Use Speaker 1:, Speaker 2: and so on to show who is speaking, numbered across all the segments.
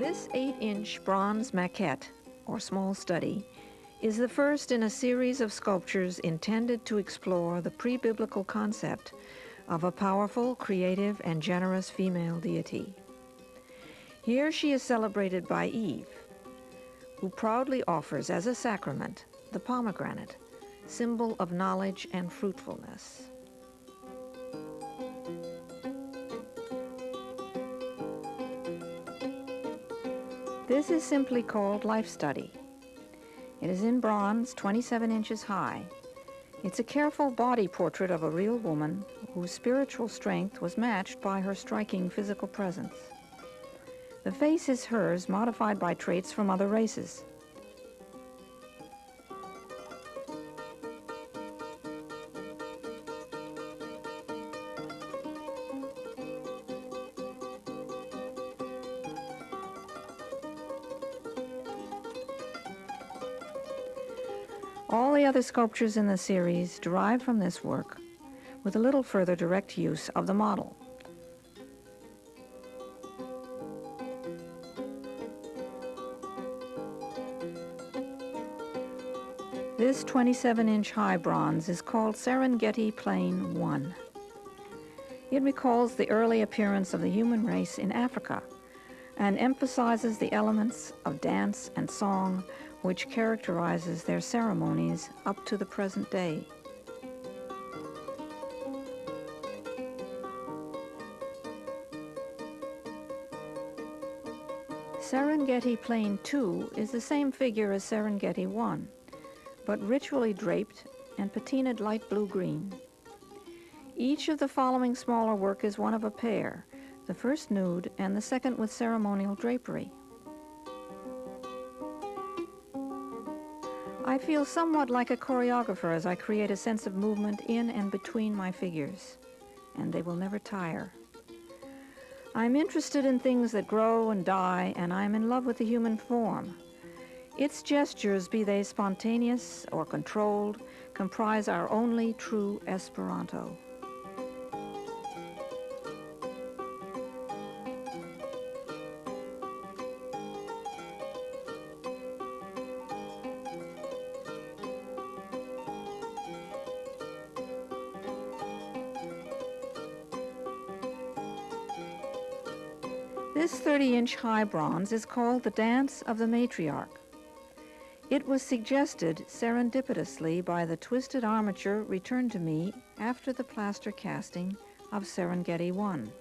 Speaker 1: This 8-inch bronze maquette, or small study, is the first in a series of sculptures intended to explore the pre-biblical concept of a powerful, creative, and generous female deity. Here she is celebrated by Eve, who proudly offers as a sacrament the pomegranate, symbol of knowledge and fruitfulness. This is simply called Life Study. It is in bronze, 27 inches high. It's a careful body portrait of a real woman whose spiritual strength was matched by her striking physical presence. The face is hers, modified by traits from other races. All the other sculptures in the series derive from this work, with a little further direct use of the model. This 27-inch high bronze is called Serengeti Plain 1. It recalls the early appearance of the human race in Africa and emphasizes the elements of dance and song which characterizes their ceremonies up to the present day. Serengeti Plain 2 is the same figure as Serengeti 1, but ritually draped and patinaed light blue-green. Each of the following smaller work is one of a pair, the first nude and the second with ceremonial drapery. I feel somewhat like a choreographer as I create a sense of movement in and between my figures, and they will never tire. I'm interested in things that grow and die, and I'm in love with the human form. Its gestures, be they spontaneous or controlled, comprise our only true Esperanto. This 30-inch high bronze is called the Dance of the Matriarch. It was suggested serendipitously by the twisted armature returned to me after the plaster casting of Serengeti 1.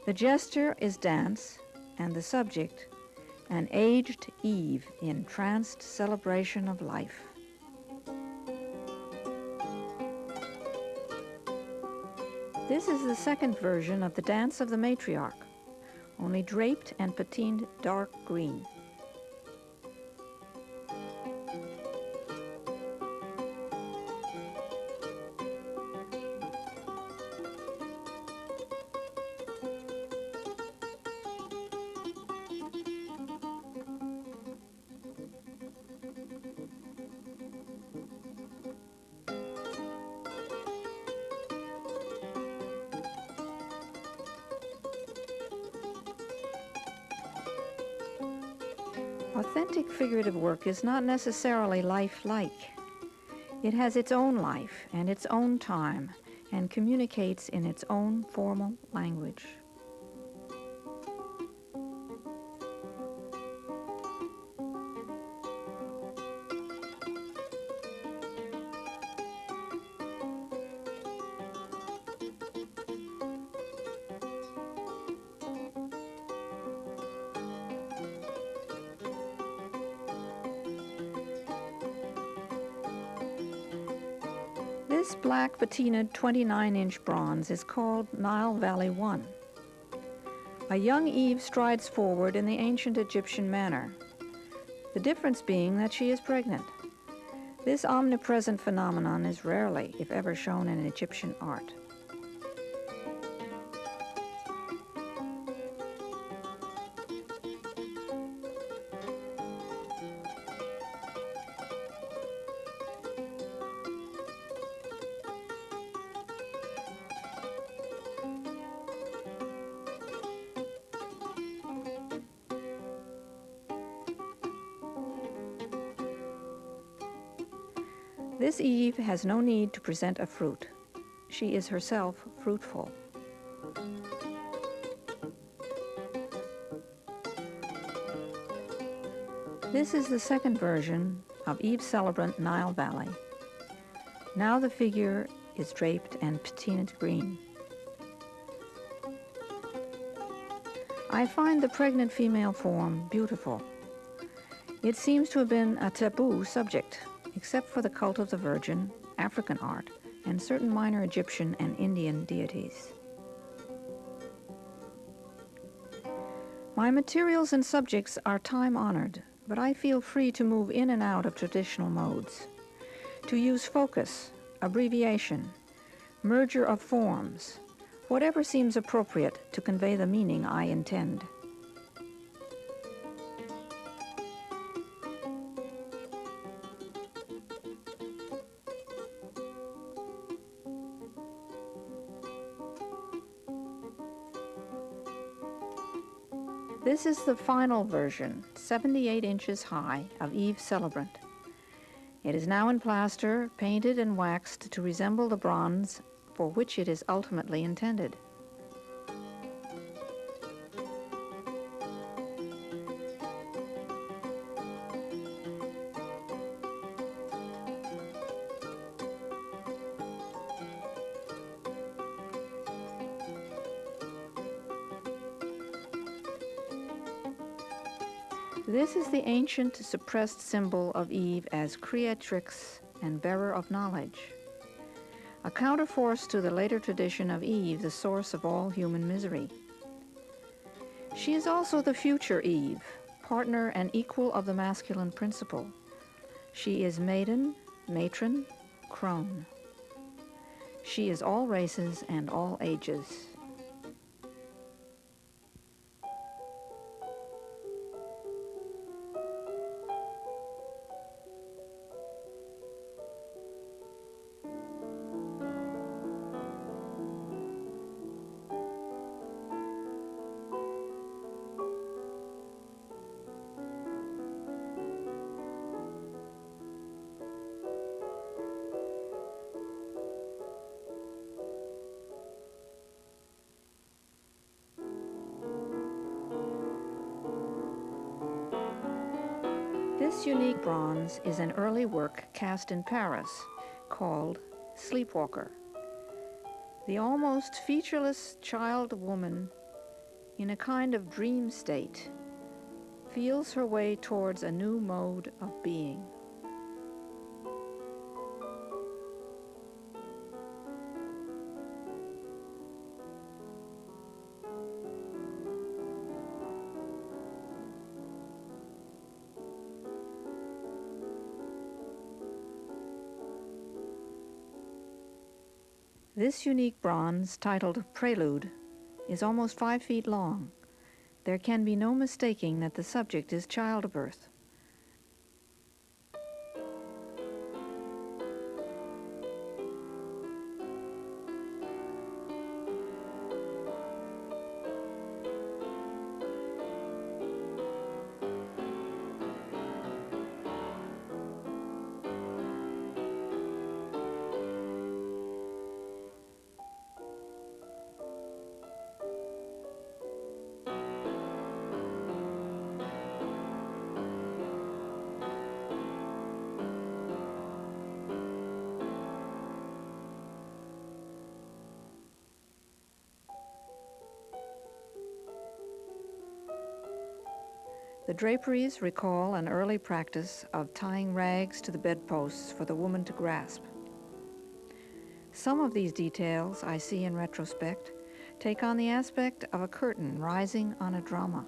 Speaker 1: The gesture is dance, and the subject, an aged Eve in tranced celebration of life. This is the second version of the Dance of the Matriarch, only draped and patined dark green. Authentic figurative work is not necessarily lifelike. It has its own life and its own time and communicates in its own formal language. This black patinaed 29-inch bronze is called Nile Valley 1. A young Eve strides forward in the ancient Egyptian manner, the difference being that she is pregnant. This omnipresent phenomenon is rarely, if ever, shown in Egyptian art. This Eve has no need to present a fruit. She is herself fruitful. This is the second version of Eve's Celebrant, Nile Valley. Now the figure is draped and patinaed green. I find the pregnant female form beautiful. It seems to have been a taboo subject, except for the cult of the Virgin, African art, and certain minor Egyptian and Indian deities. My materials and subjects are time-honored, but I feel free to move in and out of traditional modes, to use focus, abbreviation, merger of forms, whatever seems appropriate to convey the meaning I intend. This is the final version, 78 inches high, of Eve's Celebrant. It is now in plaster, painted and waxed to resemble the bronze for which it is ultimately intended. This is the ancient, suppressed symbol of Eve as creatrix and bearer of knowledge, a counterforce to the later tradition of Eve, the source of all human misery. She is also the future Eve, partner and equal of the masculine principle. She is maiden, matron, crone. She is all races and all ages. This unique bronze is an early work cast in Paris called Sleepwalker. The almost featureless child woman, in a kind of dream state, feels her way towards a new mode of being. This unique bronze, titled Prelude, is almost 5 feet long. There can be no mistaking that the subject is childbirth. The draperies recall an early practice of tying rags to the bedposts for the woman to grasp. Some of these details, I see in retrospect, take on the aspect of a curtain rising on a drama.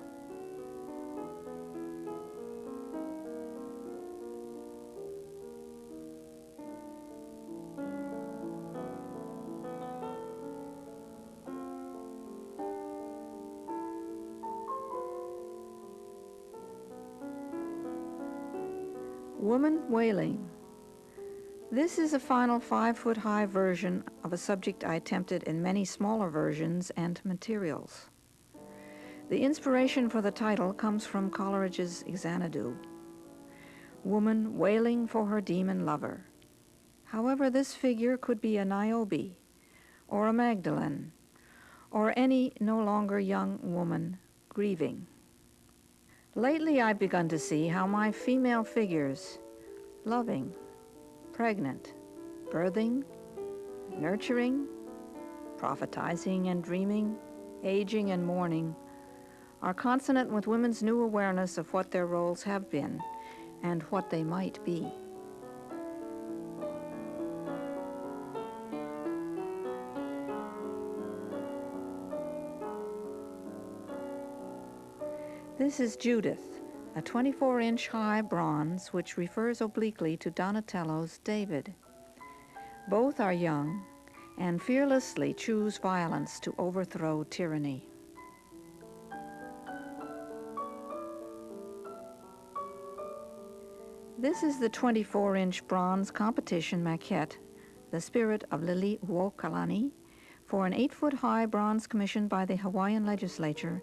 Speaker 1: Woman wailing. This is a final 5-foot-high version of a subject I attempted in many smaller versions and materials. The inspiration for the title comes from Coleridge's Xanadu. Woman wailing for her demon lover. However, this figure could be a Niobe, or a Magdalene, or any no longer young woman grieving. Lately I've begun to see how my female figures, loving, pregnant, birthing, nurturing, prophetizing and dreaming, aging and mourning, are consonant with women's new awareness of what their roles have been and what they might be. This is Judith, a 24-inch high bronze which refers obliquely to Donatello's David. Both are young and fearlessly choose violence to overthrow tyranny. This is the 24-inch bronze competition maquette, The Spirit of Liliuokalani, for an 8-foot-high bronze commissioned by the Hawaiian legislature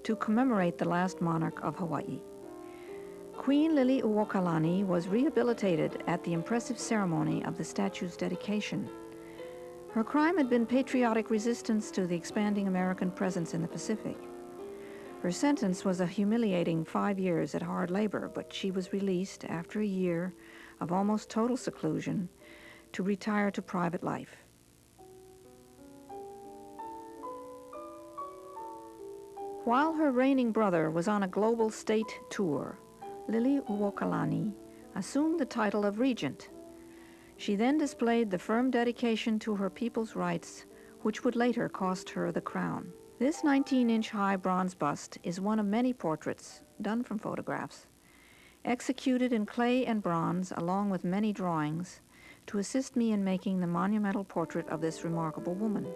Speaker 1: to commemorate the last monarch of Hawaii. Queen Liliuokalani was rehabilitated at the impressive ceremony of the statue's dedication. Her crime had been patriotic resistance to the expanding American presence in the Pacific. Her sentence was a humiliating 5 years at hard labor, but she was released after a year of almost total seclusion to retire to private life. While her reigning brother was on a global state tour, Liliuokalani assumed the title of regent. She then displayed the firm dedication to her people's rights, which would later cost her the crown. This 19-inch high bronze bust is one of many portraits, done from photographs, executed in clay and bronze along with many drawings to assist me in making the monumental portrait of this remarkable woman.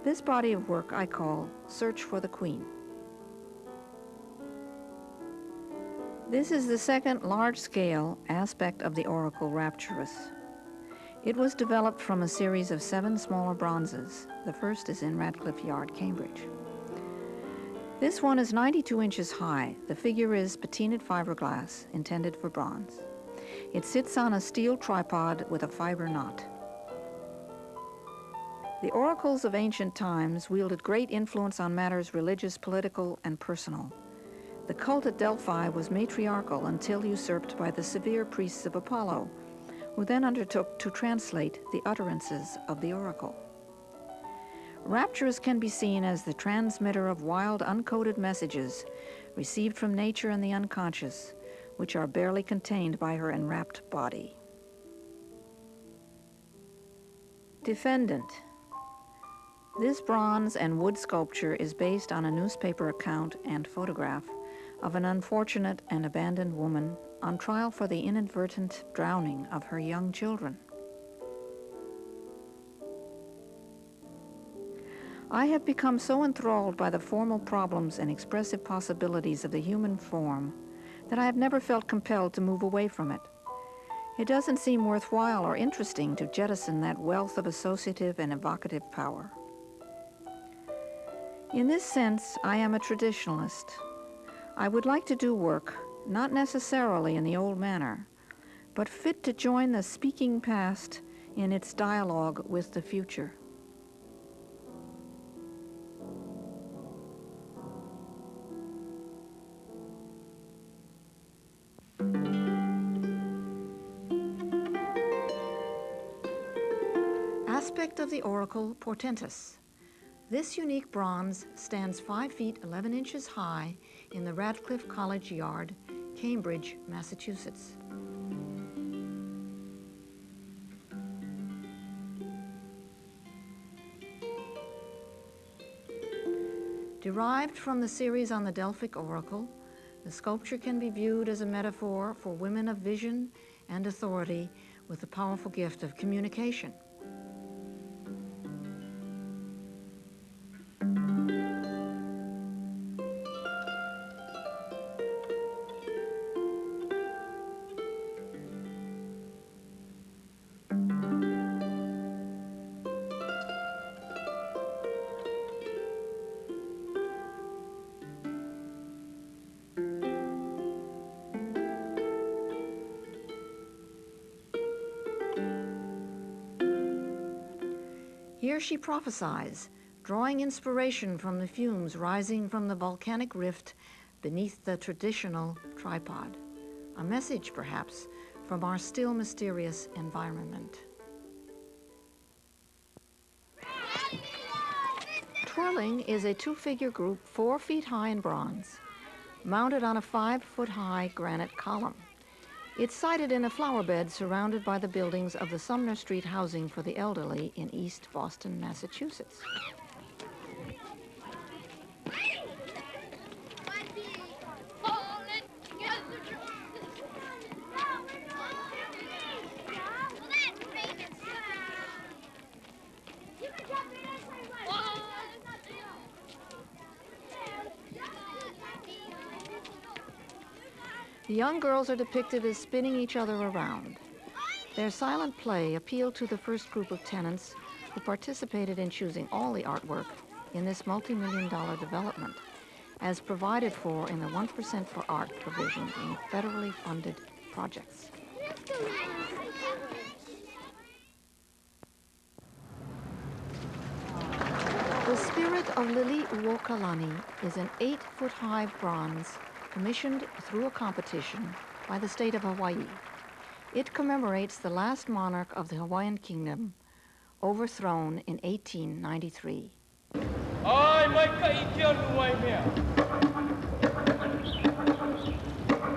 Speaker 1: This body of work I call Search for the Queen. This is the second large-scale aspect of the oracle Rapturous. It was developed from a series of 7 smaller bronzes. The first is in Radcliffe Yard, Cambridge. This one is 92 inches high. The figure is patinaed fiberglass, intended for bronze. It sits on a steel tripod with a fiber knot. The oracles of ancient times wielded great influence on matters religious, political, and personal. The cult at Delphi was matriarchal until usurped by the severe priests of Apollo, who then undertook to translate the utterances of the oracle. Rapturous can be seen as the transmitter of wild, uncoded messages received from nature and the unconscious, which are barely contained by her enwrapped body. Defendant. This bronze and wood sculpture is based on a newspaper account and photograph of an unfortunate and abandoned woman on trial for the inadvertent drowning of her young children. I have become so enthralled by the formal problems and expressive possibilities of the human form that I have never felt compelled to move away from it. It doesn't seem worthwhile or interesting to jettison that wealth of associative and evocative power. In this sense, I am a traditionalist. I would like to do work, not necessarily in the old manner, but fit to join the speaking past in its dialogue with the future. Aspect of the oracle portentous. This unique bronze stands 5 feet 11 inches high in the Radcliffe College Yard, Cambridge, Massachusetts. Derived from the series on the Delphic Oracle, the sculpture can be viewed as a metaphor for women of vision and authority with the powerful gift of communication. Here she prophesies, drawing inspiration from the fumes rising from the volcanic rift beneath the traditional tripod. A message, perhaps, from our still mysterious environment. Twirling is a two-figure group 4 feet high in bronze, mounted on a 5-foot-high granite column. It's sited in a flower bed surrounded by the buildings of the Sumner Street Housing for the Elderly in East Boston, Massachusetts. The young girls are depicted as spinning each other around. Their silent play appealed to the first group of tenants who participated in choosing all the artwork in this multi-million-dollar development, as provided for in the 1% for Art provision in federally funded projects. The Spirit of Lili Uokalani is an 8-foot-high bronze commissioned through a competition by the state of Hawaii. It commemorates the last monarch of the Hawaiian Kingdom, overthrown in 1893.
Speaker 2: Ai mai ka I ke anu ai mea.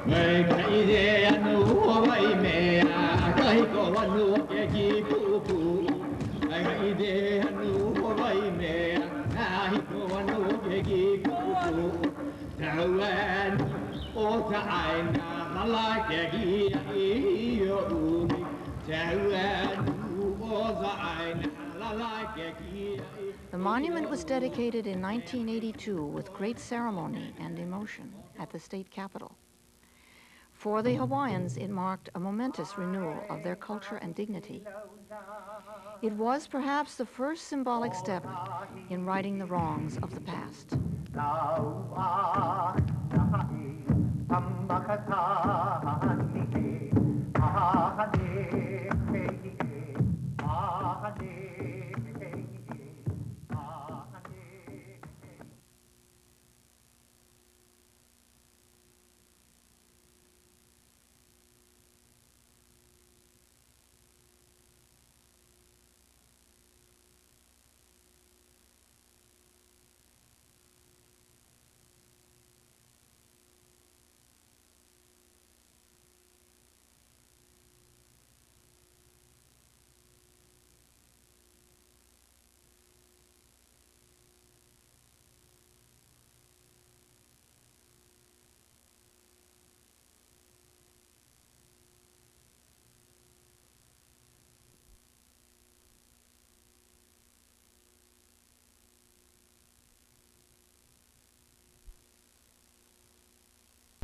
Speaker 2: Mai ka I re anu Hawaii mea, ka hiko anu ke ki pupu. Mai ka I re anu Hawaii mea, ka hiko anu ke ki pupu. Tauan o ta'aina mala ke ki I o umi. Tauan o ta'aina mala ke ki I.
Speaker 1: The monument was dedicated in 1982 with great ceremony and emotion at the state capitol. For the Hawaiians, it marked a momentous renewal of their culture and dignity. It was perhaps the first symbolic step in righting the wrongs of the past.